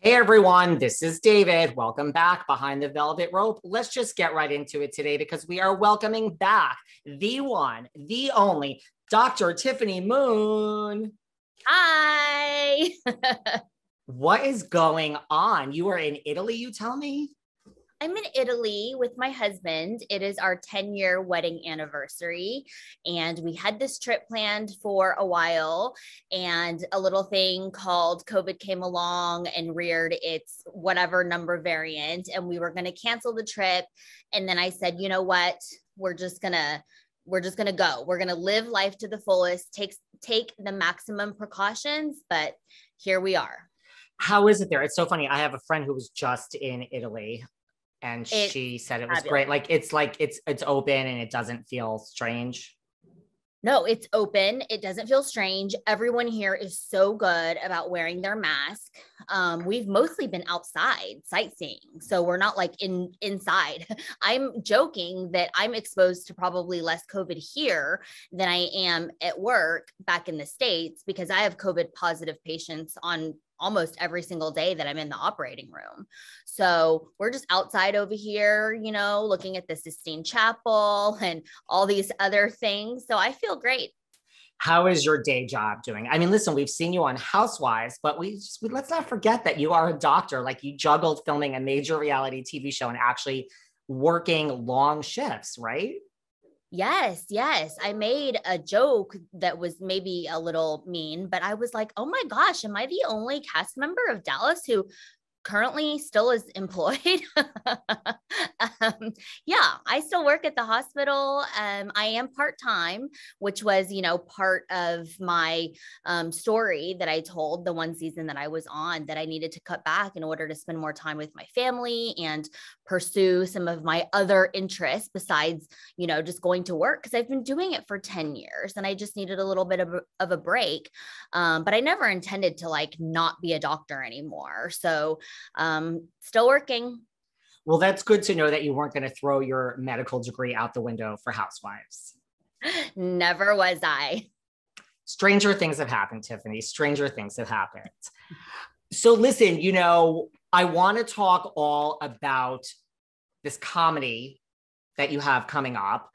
Hey everyone, this is David. Welcome back behind the velvet rope. Let's just get right into it today because we are welcoming back the one, the only Dr. Tiffany Moon. Hi. What is going on? You are in Italy, you tell me? I'm in Italy with my husband. It is our 10-year wedding anniversary. And we had this trip planned for a while. And a little thing called COVID came along and reared its whatever number variant. And we were going to cancel the trip. And then I said, you know what? We're just going to go. We're going to live life to the fullest, take the maximum precautions. But here we are. How is it there? It's so funny. I have a friend who was just in Italy. And she said it was fabulous. Great. It's open and it doesn't feel strange. No, it's open. It doesn't feel strange. Everyone here is so good about wearing their mask. We've mostly been outside sightseeing, so we're not like inside. I'm joking that I'm exposed to probably less COVID here than I am at work back in the States because I have COVID positive patients on almost every single day that I'm in the operating room. So we're just outside over here, looking at the Sistine Chapel and all these other things. So I feel great. How is your day job doing? I mean, listen, we've seen you on Housewives, but let's not forget that you are a doctor. Like you juggled filming a major reality TV show and actually working long shifts, right? Yes. I made a joke that was maybe a little mean, but I was like, oh my gosh, am I the only cast member of Dallas who currently still is employed? Yeah, I still work at the hospital. I am part-time, which was, part of my story that I told the one season that I was on, that I needed to cut back in order to spend more time with my family and pursue some of my other interests besides, just going to work, because I've been doing it for 10 years and I just needed a little bit of a break. But I never intended to not be a doctor anymore. So still working. Well, that's good to know that you weren't going to throw your medical degree out the window for Housewives. Never was I. Stranger things have happened, Tiffany. Stranger things have happened. So listen, I want to talk all about this comedy that you have coming up.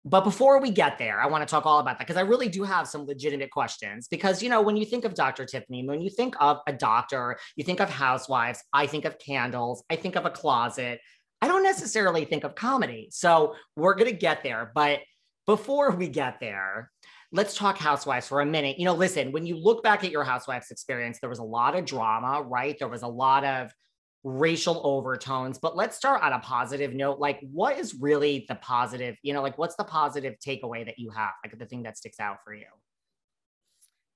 But before we get there, I want to talk all about that because I really do have some legitimate questions. Because, when you think of Dr. Tiffany, when you think of a doctor, you think of housewives, I think of candles, I think of a closet. I don't necessarily think of comedy. So we're going to get there. But before we get there, let's talk housewives for a minute. Listen, when you look back at your housewives experience, there was a lot of drama, right? There was a lot of racial overtones, but let's start on a positive note. What is really the positive, what's the positive takeaway that you have, the thing that sticks out for you?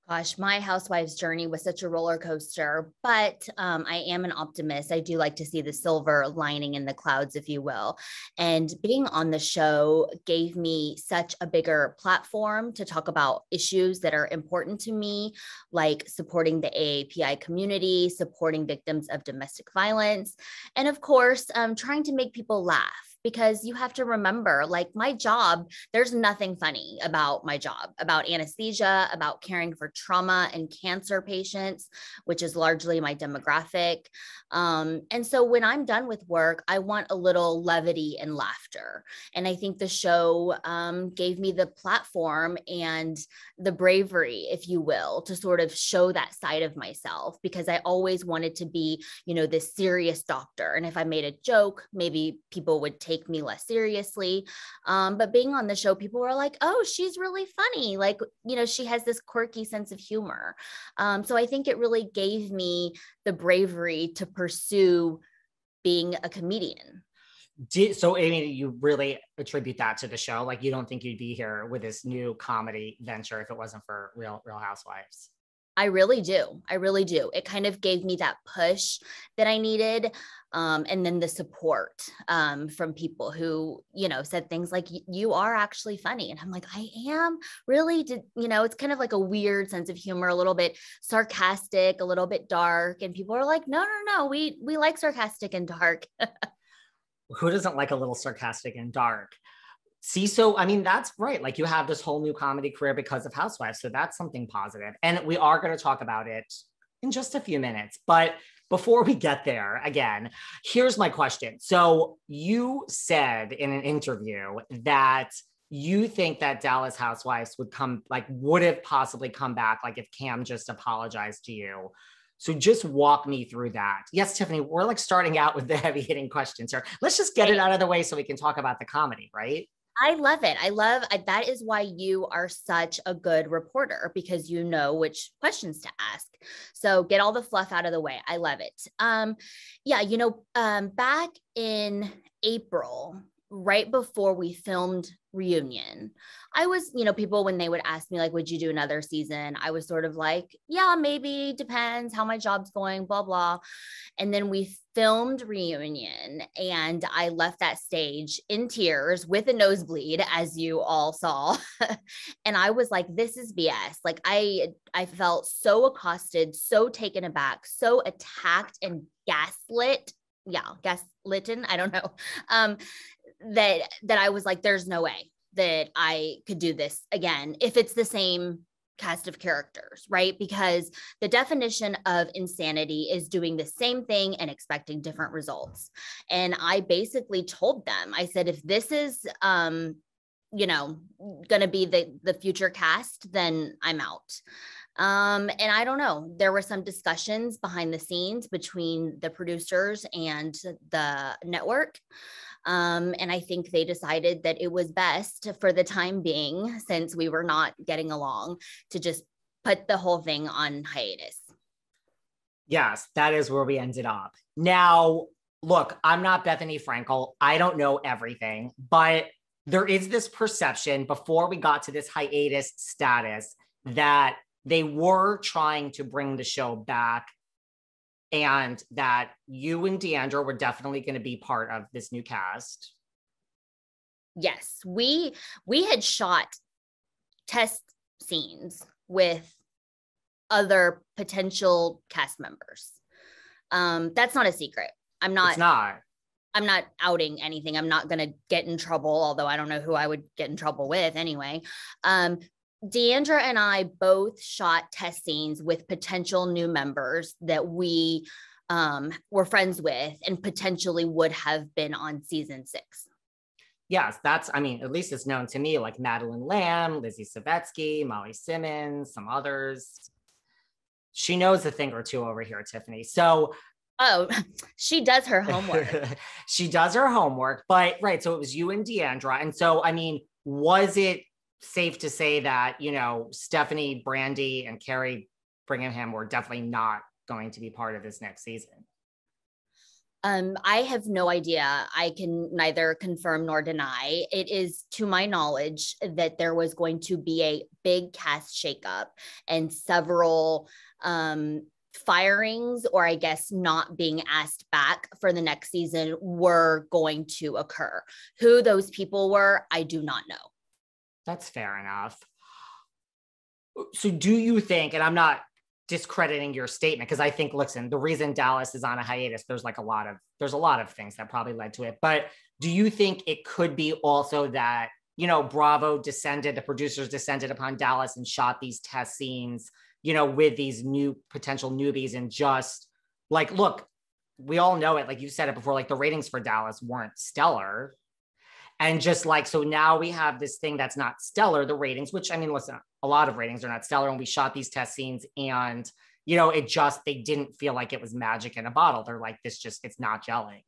Gosh, my housewives journey was such a roller coaster, but I am an optimist. I do like to see the silver lining in the clouds, if you will. And being on the show gave me such a bigger platform to talk about issues that are important to me, like supporting the AAPI community, supporting victims of domestic violence, and of course, trying to make people laugh. Because you have to remember, my job, there's nothing funny about my job, about anesthesia, about caring for trauma and cancer patients, which is largely my demographic. And so when I'm done with work, I want a little levity and laughter. And I think the show gave me the platform and the bravery, if you will, to sort of show that side of myself, because I always wanted to be, this serious doctor. And if I made a joke, maybe people would take me less seriously. But being on the show, people were like, oh, she's really funny. She has this quirky sense of humor. So I think it really gave me the bravery to pursue being a comedian. So, Amy, you really attribute that to the show? You don't think you'd be here with this new comedy venture if it wasn't for Real Housewives? I really do. It kind of gave me that push that I needed. And then the support from people who, said things like, you are actually funny. And I'm like, I am really, it's kind of like a weird sense of humor, a little bit sarcastic, a little bit dark. And people are like, no, we like sarcastic and dark. Who doesn't like a little sarcastic and dark? See, so, I mean, that's right. You have this whole new comedy career because of Housewives. So that's something positive. And we are going to talk about it in just a few minutes. But before we get there, again, here's my question. So you said in an interview that you think that Dallas Housewives would have possibly come back, like if Cam just apologized to you. So just walk me through that. Yes, Tiffany, we're like starting out with the heavy hitting questions here. Let's just get it out of the way so we can talk about the comedy, right? I love it. That is why you are such a good reporter, because you know which questions to ask. So get all the fluff out of the way. I love it. Back in April, right before we filmed Reunion, I was, people, when they would ask me, like, would you do another season? I was sort of like, yeah, maybe, depends how my job's going, blah, blah. And then we filmed Reunion and I left that stage in tears with a nosebleed, as you all saw. And I was like, this is BS. Like I felt so accosted, so taken aback, so attacked and gaslit. Yeah, gaslitten. I don't know. That I was like, there's no way that I could do this again if it's the same cast of characters, right? Because the definition of insanity is doing the same thing and expecting different results. And I basically told them, I said, if this is, going to be the future cast, then I'm out. And I don't know, there were some discussions behind the scenes between the producers and the network. And I think they decided that it was best for the time being, since we were not getting along, to just put the whole thing on hiatus. Yes, that is where we ended up. Now, look, I'm not Bethany Frankel. I don't know everything, but there is this perception before we got to this hiatus status that they were trying to bring the show back, and that you and Deandra were definitely going to be part of this new cast. Yes, we had shot test scenes with other potential cast members. That's not a secret. I'm not outing anything. I'm not going to get in trouble, although I don't know who I would get in trouble with anyway. Deandra and I both shot test scenes with potential new members that we were friends with and potentially would have been on season 6. Yes, at least it's known to me, like Madeline Lamb, Lizzie Savetsky, Molly Simmons, some others. She knows a thing or two over here, Tiffany. So, she does her homework. She does her homework, but right. So it was you and Deandra. And so, was it safe to say that, Stephanie, Brandy, and Carrie Bringham were definitely not going to be part of this next season? I have no idea. I can neither confirm nor deny. It is to my knowledge that there was going to be a big cast shakeup and several firings, or I guess not being asked back for the next season, were going to occur. Who those people were, I do not know. That's fair enough. So do you think, and I'm not discrediting your statement, because I think, listen, the reason Dallas is on a hiatus, there's a lot of things that probably led to it. But do you think it could be also that, Bravo the producers descended upon Dallas and shot these test scenes, with these new potential newbies, and just like, look, we all know it. Like you said it before, like the ratings for Dallas weren't stellar. And just like, so now we have this thing that's not stellar, the ratings, which, listen, a lot of ratings are not stellar. And we shot these test scenes and, they didn't feel like it was magic in a bottle. They're like, it's not gelling.